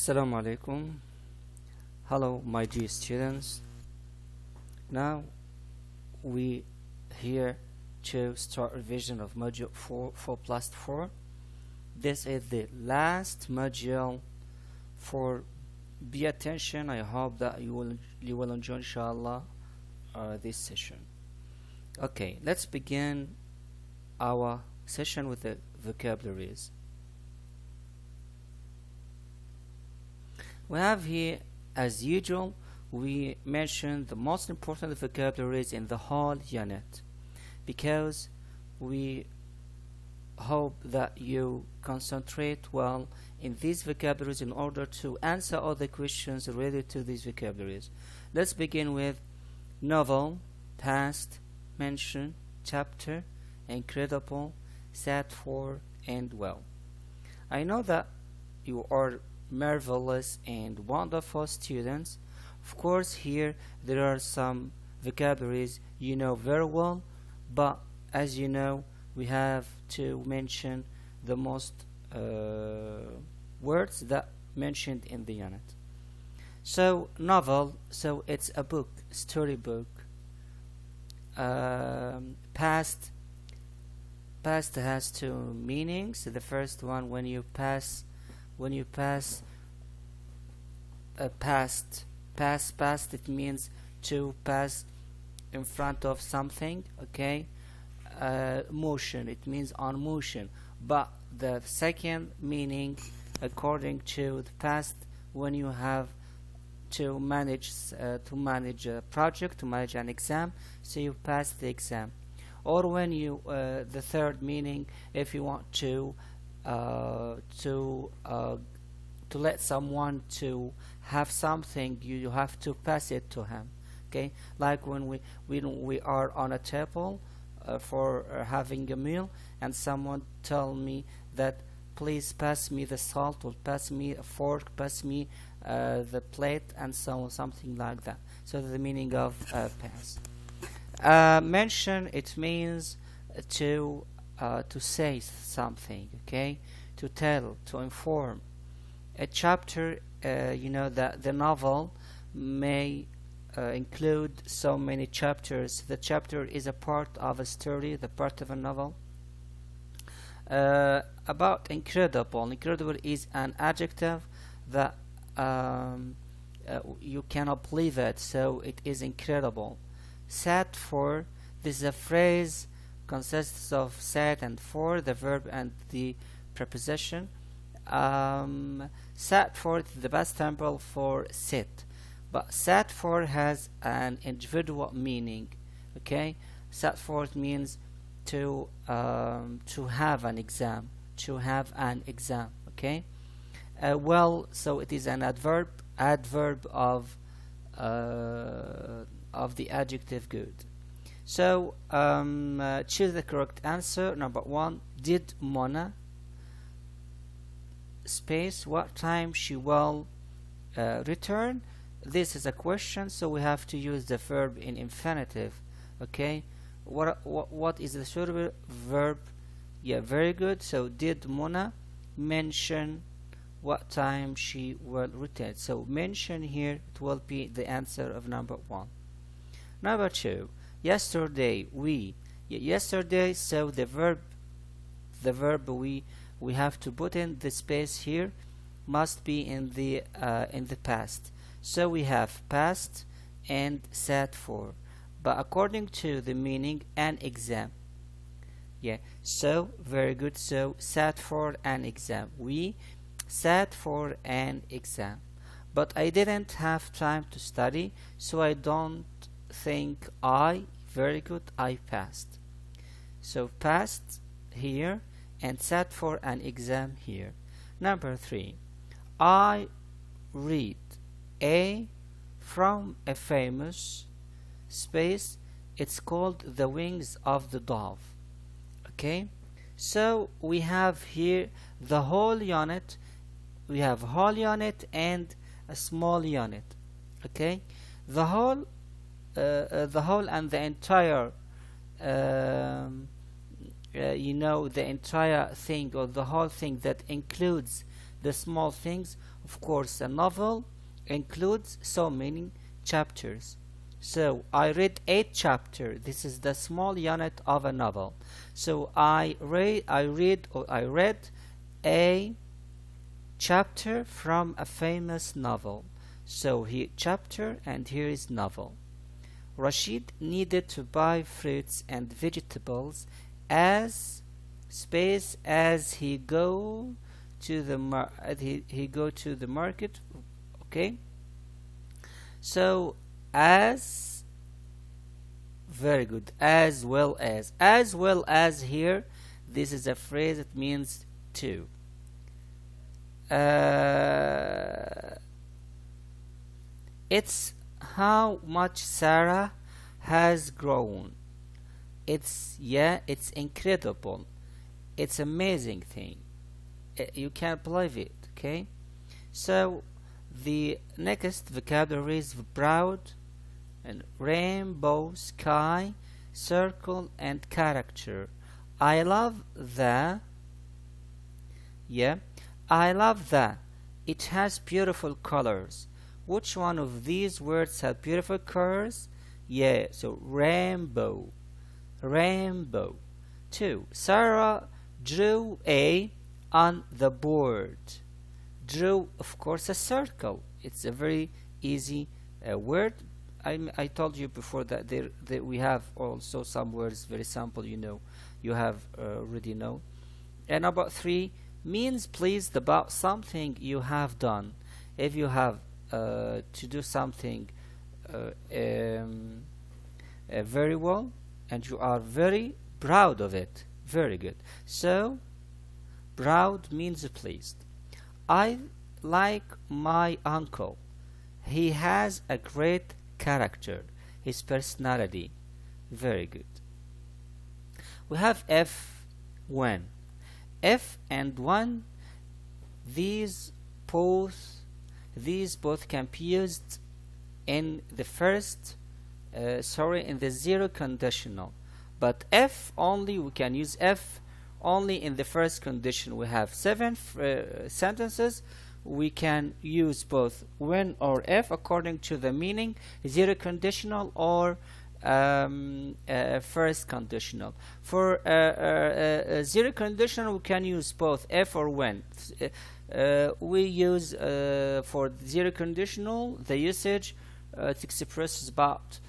Assalamu alaikum. Hello, my dear students. Now we here to start revision of module 4 plus 4. This is the last module for be attention. I hope that you will enjoy inshallah this session. Okay, let's begin our session with the vocabularies. We have here, as usual, we mention the most important vocabularies in the whole unit because we hope that you concentrate well in these vocabularies in order to answer all the questions related to these vocabularies. Let's begin with novel, past, mention, chapter, incredible, sad for, and well. I know that you are marvelous and wonderful students. Of course, here there are some vocabularies you know very well, but as you know, we have to mention the most words that mentioned in the unit. So novel, so it's a book, storybook. Past has two meanings. The first one, when you pass past, it means to pass in front of something. Okay. Motion, it means on motion. But the second meaning, according to the past, when you have to manage a project, to manage an exam, so you pass the exam. Or when you the third meaning, if you want to let someone to have something, you have to pass it to him. Okay, like when we are on a table for having a meal, and someone tell me that please pass me the salt, or pass me a fork, pass me the plate, and so on, something like that. So the meaning of pass. Mention, it means to say something. Okay, to tell, to inform. A chapter, you know that the novel may include so many chapters. The chapter is a part of a story, the part of a novel. About incredible is an adjective that you cannot believe it, so it is incredible. Sad for, this is a phrase, consists of sad and for, the verb and the preposition. Sad for is the past temporal for sit, but sad for has an individual meaning. Okay, sad for means to have an exam, Okay. Well, so it is an adverb of the adjective good. So choose the correct answer. Number 1, did Mona space what time she will return? This is a question, so we have to use the verb in infinitive. Okay, what is the suitable verb? Yeah, very good. So did Mona mention what time she will return? So mention here, it will be the answer of number 1. Number 2, yesterday yesterday, so the verb we have to put in the space here, must be in the past. So we have past and sad for, but according to the meaning, an exam. Yeah, so very good. So sat for an exam. We sat for an exam, but I didn't have time to study, so I don't think very good, I passed. So passed here and sat for an exam here. Number 3, I read a from a famous space, it's called The Wings of the Dove. Okay, so we have here the whole unit. We have whole unit and a small unit. Okay, the whole and the entire the entire thing, or the whole thing that includes the small things, of course, a novel includes so many chapters. So I read 8 chapters. This is the small unit of a novel. So I read a chapter from a famous novel. So here chapter and here is novel. Rashid needed to buy fruits and vegetables as space as he go to the market. Okay, so as, very good, as well as here, this is a phrase that means to. It's how much Sarah has grown. It's incredible. It's amazing thing. You can't believe it. Okay, so the next vocabulary is proud and rainbow, sky, circle, and character. I love the it has beautiful colors. Which one of these words have beautiful colors? Yeah, so rainbow. 2. Sarah drew on the board. Drew, of course, a circle. It's a very easy word. I told you before that we have also some words very simple. You have already know. And about 3 means pleased about something you have done. If you have to do something very well and you are very proud of it. Very good. So proud means pleased. I like my uncle. He has a great character, his personality. Very good. We have if, when. If and when, these both can be used in the in the zero conditional. But if only, we can use if only in the first condition. We have 7 sentences. We can use both when or if according to the meaning, zero conditional or first conditional. For zero conditional, we can use both if or when. We use for zero conditional the usage it expresses about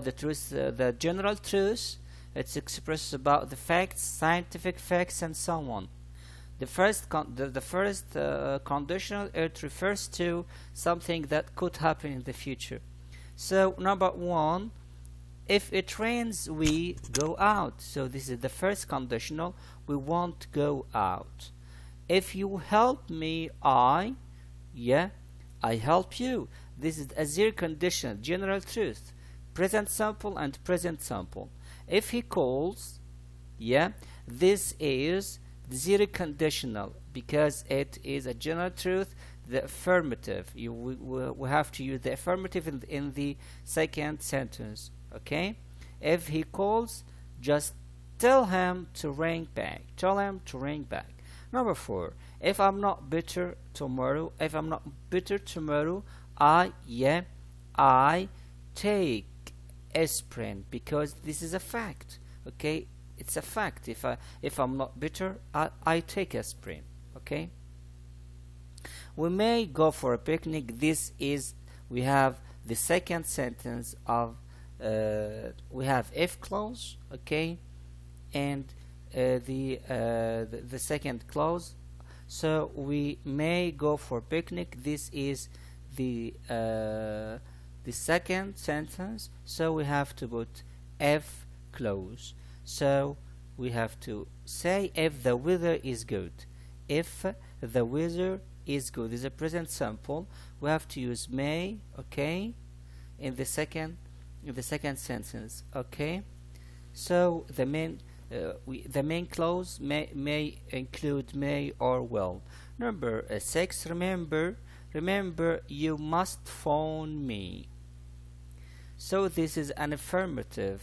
the truth, the general truth. It expresses about the facts, scientific facts, and so on. The first conditional, it refers to something that could happen in the future. So number 1, if it rains, we go out. So this is the first conditional. We won't go out. If you help me, I help you. This is a zero conditional, general truth, present simple and present simple. If he calls, this is zero conditional because it is a general truth, the affirmative. We have to use the affirmative in the second sentence. Okay, if he calls, just tell him to ring back. Number 4, if I'm not bitter tomorrow, I take aspirin, because this is a fact. Okay, it's a fact. If I'm not bitter, I take aspirin. Okay, we may go for a picnic. We have the second sentence of we have if clause, okay, and the second clause. So we may go for picnic. This is the second sentence. So we have to put if clause. So we have to say if the weather is good. If the weather is good is a present simple. We have to use may, okay, in the second sentence. Okay, so the main clause may include may or will. Number 6, remember you must phone me. So this is an affirmative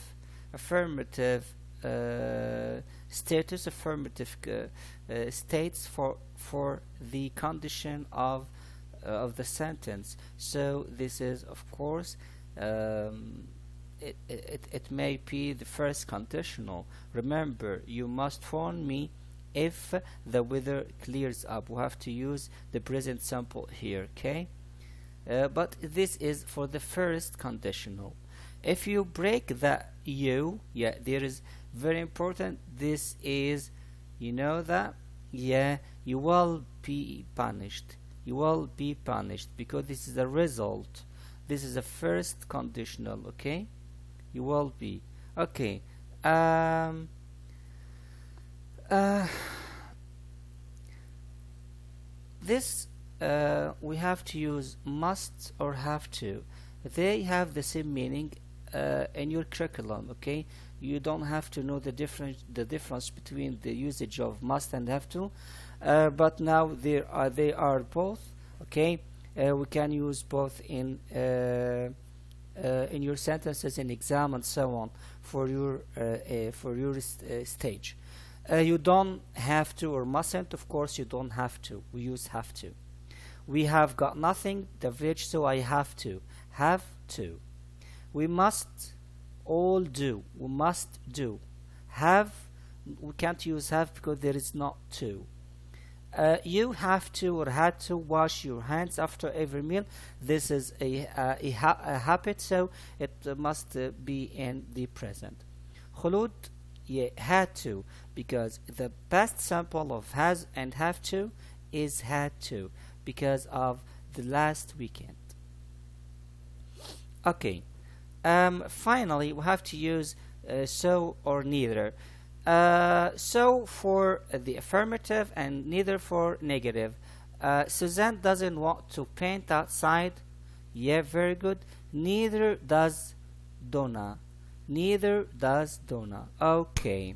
status. Affirmative states for the condition of of the sentence. So this is, of course, it may be the first conditional. Remember, you must phone me if the weather clears up. We have to use the present simple here, okay? But this is for the first conditional. If you break the you, yeah, there is very important. This is, you know that, yeah, you will be punished. You will be punished because this is a result. This is a first conditional, okay? You will be, okay. This we have to use must or have to. They have the same meaning in your curriculum, okay? You don't have to know the difference between the usage of must and have to, but now they are both, okay? We can use both in your sentences, in exam, and so on for your stage. You don't have to or mustn't. Of course, you don't have to. We use have to. We have got nothing, the village, so I have to. Have to. We must all do. We must do. Have, we can't use have because there is not to. You have to or had to wash your hands after every meal. This is a habit, so it must be in the present. Khulud, yeah, had to, because the past simple of has and have to is had to, because of the last weekend. Okay. Finally, we have to use so or neither. So for the affirmative and neither for negative. Suzanne doesn't want to paint outside. Yeah, very good. Neither does Donna. Neither does Donna. Okay.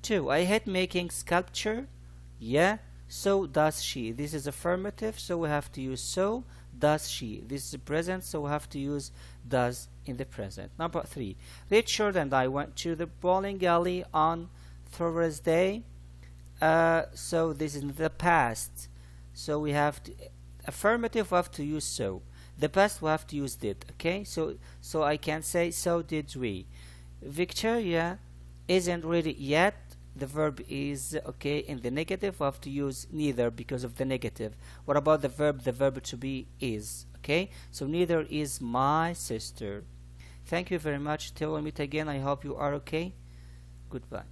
2. I hate making sculpture. Yeah, so does she. This is affirmative, so we have to use so does she. This is present, so we have to use does in the present. Number 3. Richard and I went to the bowling alley on Thursday. So this is in the past. So we have to affirmative, we have to use so. The past we have to use did. Okay, so I can say so did we. Victoria isn't ready yet. The verb is okay. In the negative we have to use neither because of the negative. What about the verb? The verb to be is. Okay, so neither is my sister. Thank you very much. Till we meet again, I hope you are okay. Goodbye.